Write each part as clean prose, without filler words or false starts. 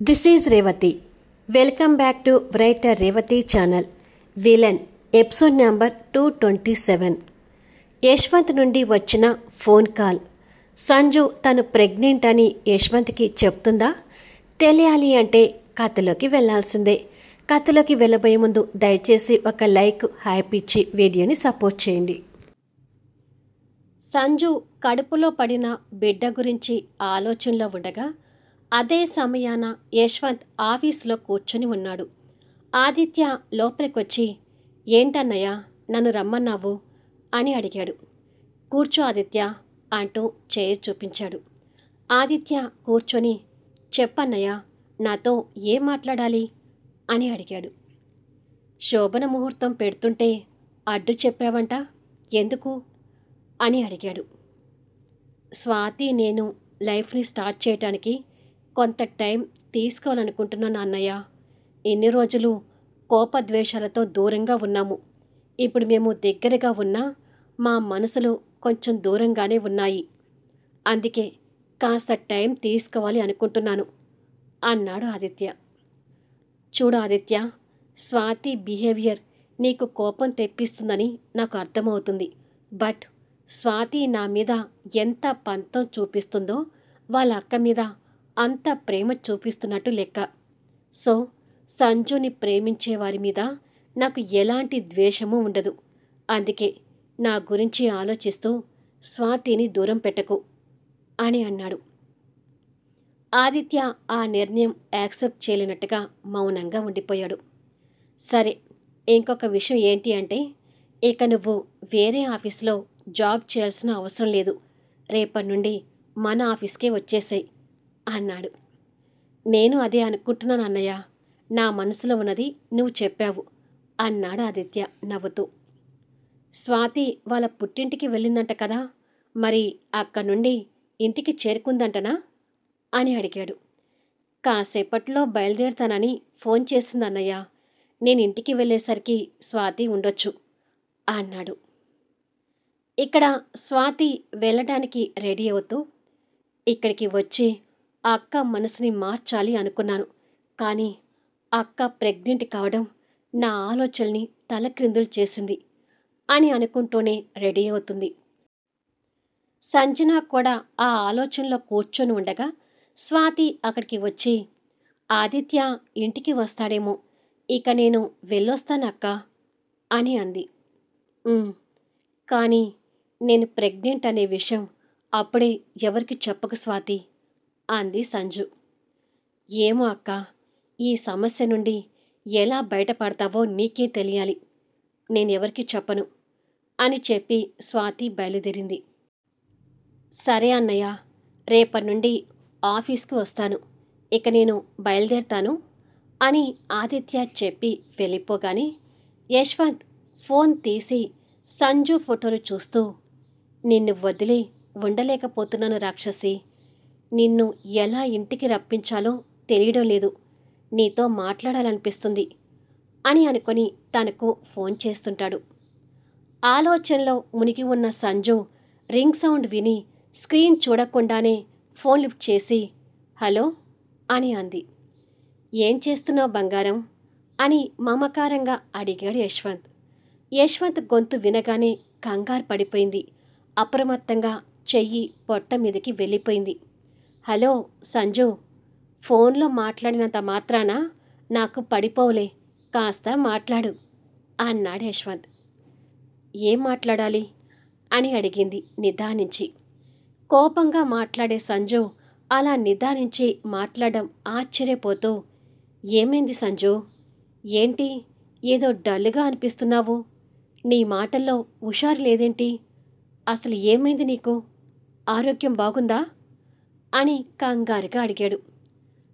This is Revathi. Welcome back to writer Revathi channel. Villain episode number 227. Yashwant నుండి వచ్చిన phone call. Sanju తను pregnant అని యశ్వంత్కి చెప్తుందా? తెలియాలి అంటే కథలోకి వెళ్లాల్సిందే. కథలోకి వెళ్ళబోయే ముందు దయచేసి ఒక లైక్, హ్యాపీ ఇచ్చి వీడియోని సపోర్ట్ చేయండి. సంజు కడుపులో పడిన బిడ్డ గురించి ఆలోచనలో ఉండగా అదే సమయాన యశ్వంత్ ఆఫీసులో కూర్చుని ఉన్నాడు. ఆదిత్య లోపలికొచ్చి, ఏంటన్నయ్య నన్ను రమ్మన్నావు అని అడిగాడు. కూర్చో ఆదిత్య అంటూ చైర్ చూపించాడు. ఆదిత్య కూర్చొని, చెప్పన్నయ్య నాతో ఏం మాట్లాడాలి అని అడిగాడు. శోభన ముహూర్తం పెడుతుంటే అడ్డు చెప్పావంట, ఎందుకు అని అడిగాడు. స్వాతి నేను లైఫ్ని స్టార్ట్ చేయటానికి కొంత టైం తీసుకోవాలనుకుంటున్నాను అన్నయ్య. ఎన్ని రోజులు కోపద్వేషాలతో దూరంగా ఉన్నాము. ఇప్పుడు మేము దగ్గరగా ఉన్నా మా మనసులు కొంచెం దూరంగానే ఉన్నాయి. అందుకే కాస్త టైం తీసుకోవాలి అనుకుంటున్నాను అన్నాడు ఆదిత్య. చూడు ఆదిత్య, స్వాతి బిహేవియర్ నీకు కోపం తెప్పిస్తుందని నాకు అర్థమవుతుంది. బట్ స్వాతి నా మీద ఎంత పంతం చూపిస్తుందో వాళ్ళ అక్క మీద అంత ప్రేమ చూపిస్తున్నట్టు లెక్క. సో సంజుని ప్రేమించే వారి మీద నాకు ఎలాంటి ద్వేషము ఉండదు. అందుకే నా గురించి ఆలోచిస్తూ స్వాతిని దూరం పెట్టకు అని అన్నాడు. ఆదిత్య ఆ నిర్ణయం యాక్సెప్ట్ చేయలేనట్టుగా మౌనంగా ఉండిపోయాడు. సరే, ఇంకొక విషయం ఏంటి అంటే, ఇక నువ్వు వేరే ఆఫీస్లో జాబ్ చేయాల్సిన అవసరం లేదు. రేపటి నుండి మన ఆఫీస్కే వచ్చేసాయి అన్నాడు. నేను అదే అనుకుంటున్నాను అన్నయ్య. నా మనసులో ఉన్నది నువ్వు చెప్పావు అన్నాడు ఆదిత్య నవ్వుతూ. స్వాతి వాళ్ళ పుట్టింటికి వెళ్ళిందంట కదా, మరి అక్కడి నుండి ఇంటికి చేరుకుందంటనా అని అడిగాడు. కాసేపట్లో బయలుదేరుతానని ఫోన్ చేసింది అన్నయ్య. నేను ఇంటికి వెళ్ళేసరికి స్వాతి ఉండొచ్చు అన్నాడు. ఇక్కడ స్వాతి వెళ్ళడానికి రెడీ అవుతూ, ఇక్కడికి వచ్చి అక్క మనసుని మార్చాలి అనుకున్నాను, కానీ అక్క ప్రెగ్నెంట్ కావడం నా ఆలోచనల్ని తలక్రిందులు చేసింది అని అనుకుంటూనే రెడీ అవుతుంది. సంజన కూడా ఆ ఆలోచనలో కూర్చొని ఉండగా స్వాతి అక్కడికి వచ్చి, ఆదిత్య ఇంటికి వస్తాడేమో, ఇక నేను వెళ్ళొస్తానక్క అని అంది. కానీ నేను ప్రెగ్నెంట్ అనే విషయం అప్పుడే ఎవరికి చెప్పకు స్వాతి అంది సంజు. ఏమో అక్క, ఈ సమస్య నుండి ఎలా బయటపడతావో నీకే తెలియాలి. నేనెవరికి చెప్పను అని చెప్పి స్వాతి బయలుదేరింది. సరే అన్నయ్య, రేపటి నుండి ఆఫీస్కి వస్తాను. ఇక నేను బయలుదేరుతాను అని ఆదిత్య చెప్పి వెళ్ళిపోగానే యశ్వంత్ ఫోన్ తీసి సంజు ఫోటోలు చూస్తూ, నిన్ను వదిలి ఉండలేకపోతున్నాను రాక్షసి. నిన్ను ఎలా ఇంటికి రప్పించాలో తెలియడం లేదు. నీతో మాట్లాడాలనిపిస్తుంది అని అనుకొని తనకు ఫోన్ చేస్తుంటాడు. ఆలోచనలో మునిగి ఉన్న సంజు రింగ్ సౌండ్ విని స్క్రీన్ చూడకుండానే ఫోన్ లిఫ్ట్ చేసి, హలో అని అంది. ఏం చేస్తున్నావు బంగారం అని మమకారంగా అడిగాడు యశ్వంత్. యశ్వంత్ గొంతు వినగానే కంగారు పడిపోయింది. అప్రమత్తంగా చెయ్యి పొట్ట మీదకి వెళ్ళిపోయింది. హలో సంజు, ఫోన్లో మాట్లాడినంత మాత్రాన నాకు పడిపోవులే, కాస్త మాట్లాడు అన్నాడు యశ్వంత్. ఏం మాట్లాడాలి అని అడిగింది నిదానించి. కోపంగా మాట్లాడే సంజు అలా నిదానించి మాట్లాడడం ఆశ్చర్యపోతూ, ఏమైంది సంజు, ఏంటి ఏదో డల్గా అనిపిస్తున్నావు? నీ మాటల్లో హుషారు లేదేంటి? అసలు ఏమైంది నీకు? ఆరోగ్యం బాగుందా అని కంగారుగా అడిగాడు.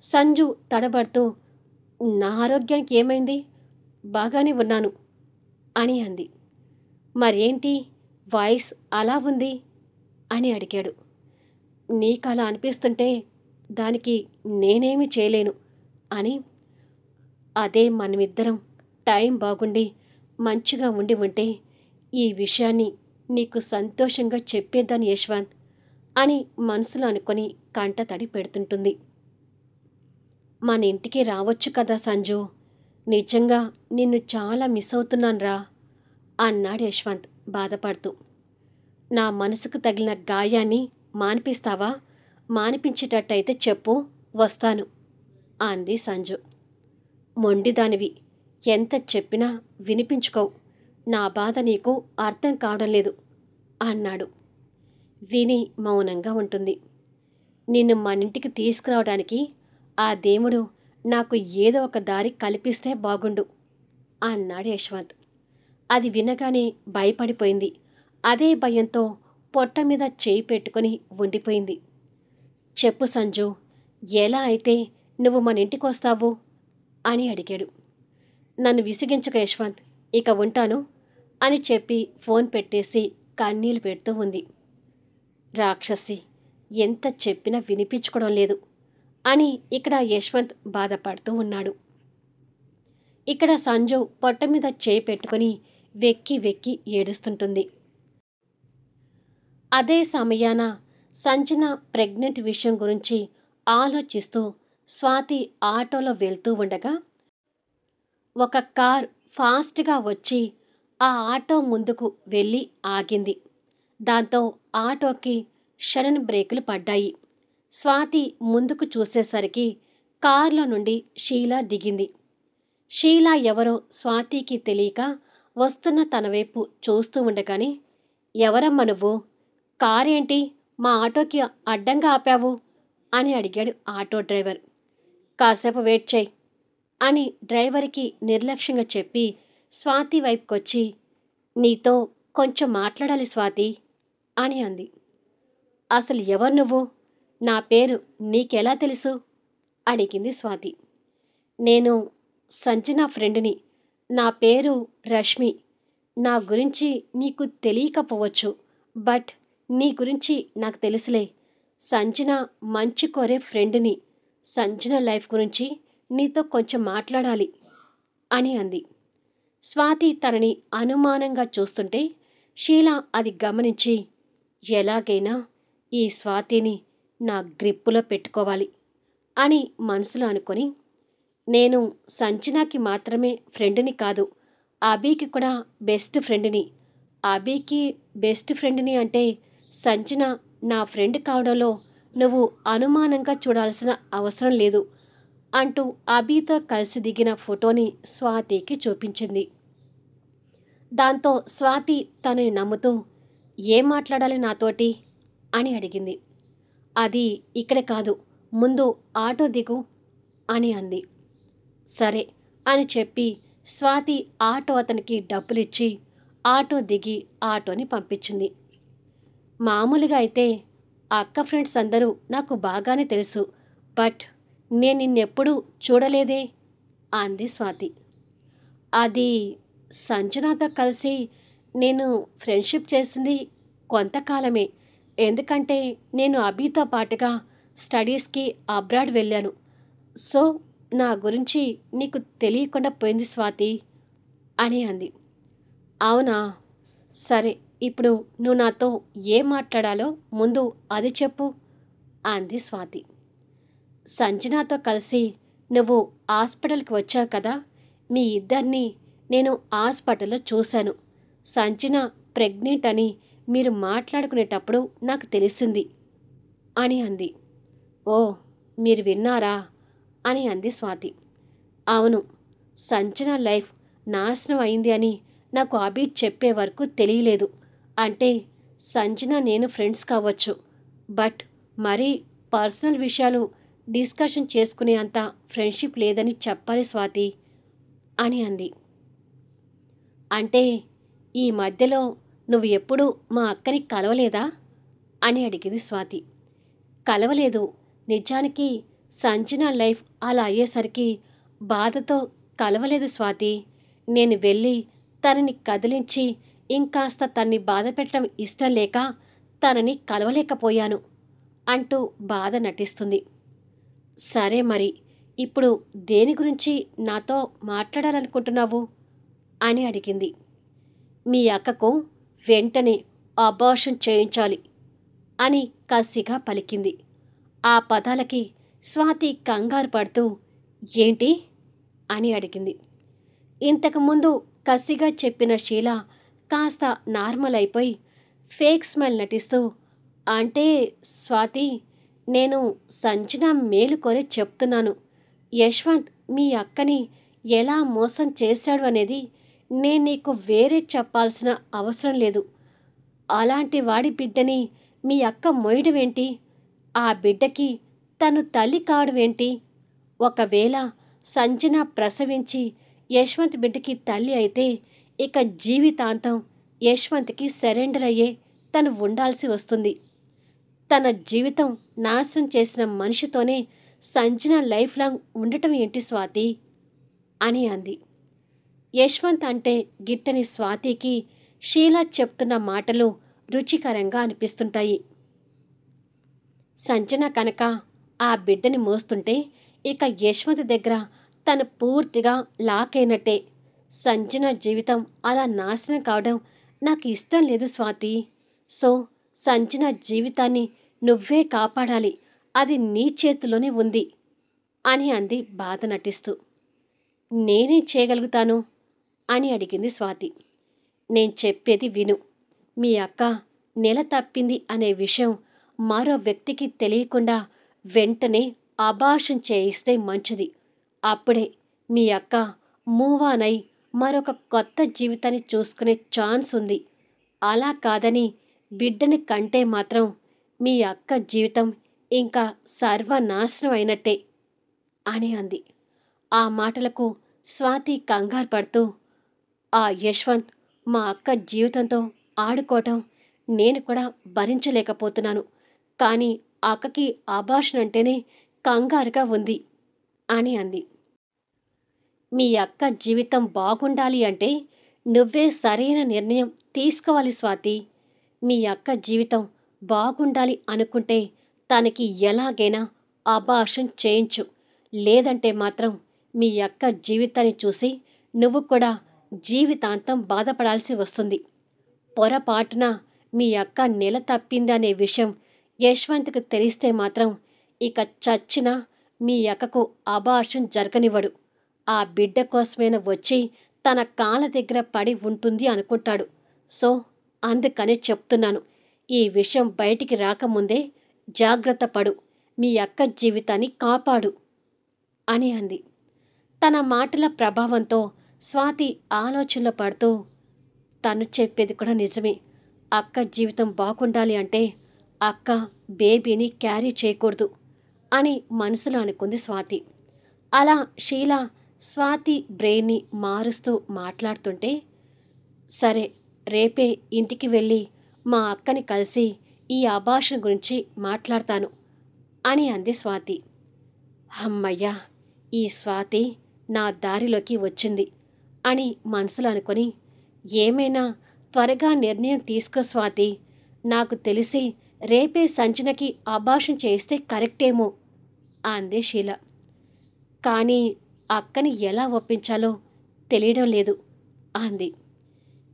సంజు తడబడుతూ, నా ఆరోగ్యానికి ఏమైంది, బాగానే ఉన్నాను అని అంది. మరేంటి వాయిస్ అలా ఉంది అని అడిగాడు. నీకు అలా అనిపిస్తుంటే దానికి నేనేమీ చేయలేను అని. అదే మనమిద్దరం టైం బాగుండి మంచిగా ఉండి ఉంటే ఈ విషయాన్ని నీకు సంతోషంగా చెప్పేద్దాను యశ్వంత్ అని మనసులో అనుకొని కంటతడి పెడుతుంటుంది. మన ఇంటికి రావచ్చు కదా సంజు. నిజంగా నిన్ను చాలా మిస్ అవుతున్నానురా అన్నాడు యశ్వంత్ బాధపడుతూ. నా మనసుకు తగిలిన గాయాన్ని మాన్పిస్తావా? మాన్పించేటట్టయితే చెప్పు, వస్తాను అంది సంజు. మొండిదానివి, ఎంత చెప్పినా వినిపించుకోవు. నా బాధ నీకు అర్థం కావడం లేదు అన్నాడు. విని మౌనంగా ఉంటుంది. నిన్ను మనింటికి తీసుకురావడానికి ఆ దేవుడు నాకు ఏదో ఒక దారి కల్పిస్తే బాగుండు అన్నాడు యశ్వంత్. అది వినగానే భయపడిపోయింది. అదే భయంతో పొట్ట మీద చేయి పెట్టుకుని ఉండిపోయింది. చెప్పు సంజు, ఎలా అయితే నువ్వు మన ఇంటికొస్తావు అని అడిగాడు. నన్ను విసిగించక యశ్వంత్, ఇక ఉంటాను అని చెప్పి ఫోన్ పెట్టేసి కన్నీళ్లు పెడుతూ ఉంది. రాక్షసి, ఎంత చెప్పినా వినిపించుకోవడం లేదు అని ఇక్కడ యశ్వంత్ బాధపడుతూ ఉన్నాడు. ఇక్కడ సంజు పొట్ట మీద చేయి పెట్టుకుని వెక్కి వెక్కి ఏడుస్తుంటుంది. అదే సమయాన సంజన ప్రెగ్నెంట్ విషయం గురించి ఆలోచిస్తూ స్వాతి ఆటోలో వెళ్తూ ఉండగా ఒక కార్ ఫాస్ట్గా వచ్చి ఆ ఆటో ముందుకు వెళ్ళి ఆగింది. దాంతో ఆటోకి సడన్ బ్రేకులు పడ్డాయి. స్వాతి ముందుకు చూసేసరికి కారులో నుండి షీలా దిగింది. షీలా ఎవరో స్వాతికి తెలియక వస్తున్న తన వైపు చూస్తూ ఉండగానే, ఎవరమ్మా నువ్వు? కారేంటి మా ఆటోకి అడ్డంగా ఆపావు అని అడిగాడు ఆటో డ్రైవర్. కాసేపు వెయిట్ చేయి అని డ్రైవర్కి నిర్లక్ష్యంగా చెప్పి స్వాతి వైపుకొచ్చి, నీతో కొంచెం మాట్లాడాలి స్వాతి అని అంది. అసలు ఎవరు నువ్వు? నా పేరు నీకెలా తెలుసు అడిగింది స్వాతి. నేను సంజన ఫ్రెండ్ని. నా పేరు రష్మి. నా గురించి నీకు తెలియకపోవచ్చు, బట్ నీ గురించి నాకు తెలుసులే. సంజన మంచి కోరే ఫ్రెండ్ని. సంజన లైఫ్ గురించి నీతో కొంచెం మాట్లాడాలి అని అంది. స్వాతి తనని అనుమానంగా చూస్తుంటే షీలా అది గమనించి, ఎలాగైనా ఈ స్వాతిని నా గ్రిప్పులో పెట్టుకోవాలి అని మనసులో అనుకొని, నేను సంజనాకి మాత్రమే ఫ్రెండ్ని కాదు, అభికి కూడా బెస్ట్ ఫ్రెండ్ని. అభికి బెస్ట్ ఫ్రెండ్ని అంటే సంజన నా ఫ్రెండ్ కావడంలో నువ్వు అనుమానంగా చూడాల్సిన అవసరం లేదు అంటూ అభితో కలిసి దిగిన ఫోటోని స్వాతికి చూపించింది. దాంతో స్వాతి తనని నమ్ముతూ, ఏం మాట్లాడాలి నాతోటి అని అడిగింది. అది ఇక్కడ కాదు, ముందు ఆటో దిగు అని అంది. సరే అని చెప్పి స్వాతి ఆటో అతనికి డబ్బులిచ్చి ఆటో దిగి ఆటోని పంపించింది. మామూలుగా అయితే అక్క ఫ్రెండ్స్ అందరూ నాకు బాగానే తెలుసు, బట్ నేను నిన్నెప్పుడూ చూడలేదే అంది స్వాతి. అది సంజనాతో కలిసి నేను ఫ్రెండ్షిప్ చేసింది కొంతకాలమే. ఎందుకంటే నేను అభితో పాటుగా స్టడీస్కి అబ్రాడ్ వెళ్ళాను. సో నా గురించి నీకు తెలియకుండా పోయింది స్వాతి అని అంది. అవునా, సరే, ఇప్పుడు నువ్వు నాతో ఏం మాట్లాడాలో ముందు అది చెప్పు అంది స్వాతి. సంజనాతో కలిసి నువ్వు హాస్పిటల్కి వచ్చావు కదా, మీ ఇద్దరిని నేను హాస్పిటల్లో చూశాను. సంజన ప్రెగ్నెంట్ అని మీరు మాట్లాడుకునేటప్పుడు నాకు తెలిసింది అని అంది. ఓ, మీరు విన్నారా అని అంది స్వాతి. అవును, సంజన లైఫ్ నాశనం అయింది అని నాకు అభి చెప్పే వరకు తెలియలేదు. అంటే సంజన నేను ఫ్రెండ్స్ కావచ్చు, బట్ మరీ పర్సనల్ విషయాలు డిస్కషన్ చేసుకునే అంత ఫ్రెండ్షిప్ లేదని చెప్పాలి స్వాతి అని అంది. అంటే ఈ మధ్యలో నువ్వు ఎప్పుడూ మా అక్కని కలవలేదా అని అడిగింది స్వాతి. కలవలేదు. నిజానికి సంజన లైఫ్ అలా అయ్యేసరికి బాధతో కలవలేదు స్వాతి. నేను వెళ్ళి తనని కదిలించి ఇంకాస్త తన్ని బాధ పెట్టడం ఇష్టం లేక తనని కలవలేకపోయాను అంటూ బాధ నటిస్తుంది. సరే, మరి ఇప్పుడు దేని గురించి నాతో మాట్లాడాలనుకుంటున్నావు అని అడిగింది. మీ అక్కకు వెంటనే అబార్షన్ చేయించాలి అని కసిగా పలికింది. ఆ పదాలకి స్వాతి కంగారు పడుతూ ఏంటి అని అడిగింది. ఇంతకుముందు కసిగా చెప్పిన షీల కాస్త నార్మల్ అయిపోయి ఫేక్ స్మైల్ నటిస్తూ, అంటే స్వాతి, నేను సంజన మేలు కోరి చెప్తున్నాను. యశ్వంత్ మీ అక్కని ఎలా మోసం చేశాడు అనేది నేను నీకు వేరే చెప్పాల్సిన అవసరం లేదు. అలాంటి వాడి బిడ్డని మీ అక్క మోయడమేంటి? ఆ బిడ్డకి తను తల్లి కావడమేంటి? ఒకవేళ సంజన ప్రసవించి యశ్వంత్ బిడ్డకి తల్లి అయితే ఇక జీవితాంతం యశ్వంత్కి సరెండర్ అయ్యే తను ఉండాల్సి వస్తుంది. తన జీవితం నాశనం చేసిన మనిషితోనే సంజన లైఫ్ లాంగ్ ఉండటం ఏంటి స్వాతి అని అంది. యశ్వంత్ అంటే గిట్టని స్వాతికి షీలా చెప్తున్న మాటలు రుచికరంగా అనిపిస్తుంటాయి. సంజన కనుక ఆ బిడ్డని మోస్తుంటే ఇక యశ్వంత్ దగ్గర తను పూర్తిగా లాక్ అయినట్టే. సంజన జీవితం అలా నాశనం కావడం నాకు ఇష్టం లేదు స్వాతి. సో సంజన జీవితాన్ని నువ్వే కాపాడాలి. అది నీ చేతిలోనే ఉంది అని అంది బాధ నటిస్తూ. నేనేం చేయగలుగుతాను అని అడిగింది స్వాతి. నేను చెప్పేది విను. మీ అక్క నెల తప్పింది అనే విషయం మరో వ్యక్తికి తెలియకుండా వెంటనే అబార్షన్ చేయిస్తే మంచిది. అప్పుడే మీ అక్క మూవ్ ఆన్ అయి మరొక కొత్త జీవితాన్ని చూసుకునే ఛాన్స్ ఉంది. అలా కాదని బిడ్డని కంటే మాత్రం మీ అక్క జీవితం ఇంకా సర్వనాశనం అయినట్టే అని అంది. ఆ మాటలకు స్వాతి కంగారు పడుతూ, ఆ యశ్వంత్ మా అక్క జీవితంతో ఆడుకోవటం నేను కూడా భరించలేకపోతున్నాను. కానీ అక్కకి అబార్షన్ అంటేనే కంగారుగా ఉంది అని అంది. మీ అక్క జీవితం బాగుండాలి అంటే నువ్వే సరైన నిర్ణయం తీసుకోవాలి స్వాతి. మీ అక్క జీవితం బాగుండాలి అనుకుంటే తనకి ఎలాగైనా అబార్షన్ చేయించు. లేదంటే మాత్రం మీ అక్క జీవితాన్ని చూసి నువ్వు కూడా జీవితాంతం బాధపడాల్సి వస్తుంది. పొరపాటున మీ అక్క నెల తప్పిందనే విషయం యశ్వంత్కి తెలిస్తే మాత్రం ఇక చచ్చినా మీ అక్కకు అబార్షన్ జరగనివ్వడు. ఆ బిడ్డ కోసమైనా వచ్చి తన కాళ్ళ దగ్గర పడి ఉంటుంది అనుకుంటాడు. సో అందుకనే చెప్తున్నాను, ఈ విషయం బయటికి రాకముందే జాగ్రత్త పడు. మీ అక్క జీవితాన్ని కాపాడు అని అంది. తన మాటల ప్రభావంతో స్వాతి ఆలోచనలో పడుతూ, తను చెప్పేది కూడా నిజమే. అక్క జీవితం బాగుండాలి అంటే అక్క బేబీని క్యారీ చేయకూడదు అని మనసులో అనుకుంది స్వాతి. అలా షీల స్వాతి బ్రెయిన్ని మారుస్తూ మాట్లాడుతుంటే, సరే రేపే ఇంటికి వెళ్ళి మా అక్కని కలిసి ఈ అబార్షన్ గురించి మాట్లాడతాను అని అంది స్వాతి. హమ్మయ్యా, ఈ స్వాతి నా దారిలోకి వచ్చింది అని మనసులో అనుకొని, ఏమైనా త్వరగా నిర్ణయం తీసుకో స్వాతి. నాకు తెలిసి రేపే సంజనకి అబార్షన్ చేయిస్తే కరెక్టేమో అంది షీల. కానీ అక్కని ఎలా ఒప్పించాలో తెలియడం లేదు అంది.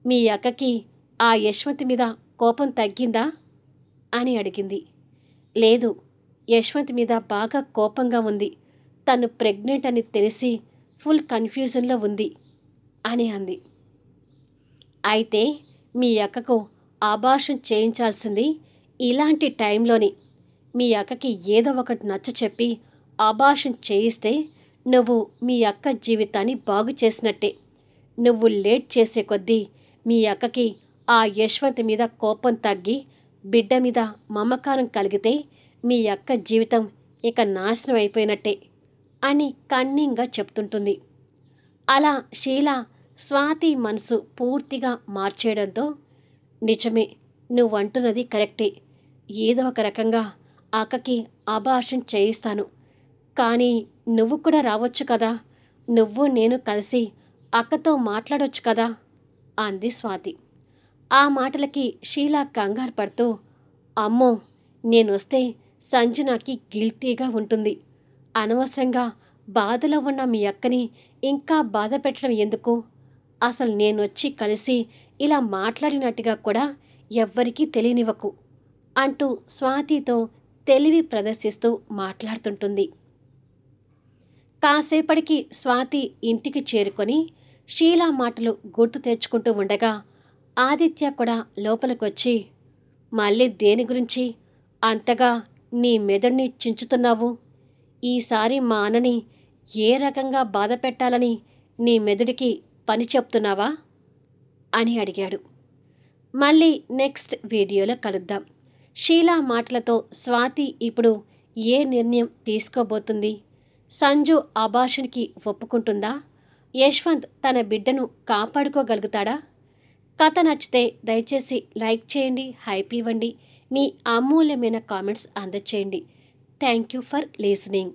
మీ అక్కకి ఆ యశ్వంత్ మీద కోపం తగ్గిందా అని అడిగింది. లేదు, యశ్వంత్ మీద బాగా కోపంగా ఉంది. తను ప్రెగ్నెంట్ అని తెలిసి ఫుల్ కన్ఫ్యూజన్లో ఉంది అని అంది. అయితే మీ అక్కకు అబార్షన్ చేయించాల్సింది ఇలాంటి టైంలోని. మీ అక్కకి ఏదో ఒకటి నచ్చ చెప్పి అబార్షన్ చేయిస్తే నువ్వు మీ అక్క జీవితాన్ని బాగు చేసినట్టే. నువ్వు లేట్ చేసే కొద్దీ మీ అక్కకి ఆ యశ్వంత్ మీద కోపం తగ్గి బిడ్డ మీద మమకారం కలిగితే మీ అక్క జీవితం ఇక నాశనం అయిపోయినట్టే అని కన్నింగా చెప్తుంటుంది. అలా షీల స్వాతి మనసు పూర్తిగా మార్చేయడంతో, నిజమే, నువ్వంటున్నది కరెక్టే. ఏదో ఒక రకంగా అక్కకి అబార్షన్ చేయిస్తాను. కానీ నువ్వు కూడా రావచ్చు కదా. నువ్వు నేను కలిసి అక్కతో మాట్లాడొచ్చు కదా అంది స్వాతి. ఆ మాటలకి షీల కంగారు పడుతూ, అమ్మో, నేనొస్తే సంజనాకి గిల్టీగా ఉంటుంది. అనవసరంగా బాధలో ఉన్న మీ అక్కని ఇంకా బాధ పెట్టడం ఎందుకు? అసలు నేనొచ్చి కలిసి ఇలా మాట్లాడినట్టుగా కూడా ఎవ్వరికీ తెలియనివ్వకు అంటూ స్వాతితో తెలివి ప్రదర్శిస్తూ మాట్లాడుతుంటుంది. కాసేపటికి స్వాతి ఇంటికి చేరుకొని షీలా మాటలు గుర్తు తెచ్చుకుంటూ ఉండగా ఆదిత్య కూడా లోపలికొచ్చి, మళ్ళీ దేని గురించి అంతగా నీ మెదడుని చించుతున్నావు? ఈసారి మా అన్నని ఏ రకంగా బాధ పెట్టాలని నీ మెదడుకి పని చెప్తున్నావా అని అడిగాడు. మళ్ళీ నెక్స్ట్ వీడియోలో కలుద్దాం. షీలా మాటలతో స్వాతి ఇప్పుడు ఏ నిర్ణయం తీసుకోబోతుంది? సంజు అబార్షన్కి ఒప్పుకుంటుందా? యశ్వంత్ తన బిడ్డను కాపాడుకోగలుగుతాడా? కథ నచ్చితే దయచేసి లైక్ చేయండి, హైప్ ఇవ్వండి, మీ అమూల్యమైన కామెంట్స్ అందచేయండి. Thank you for listening.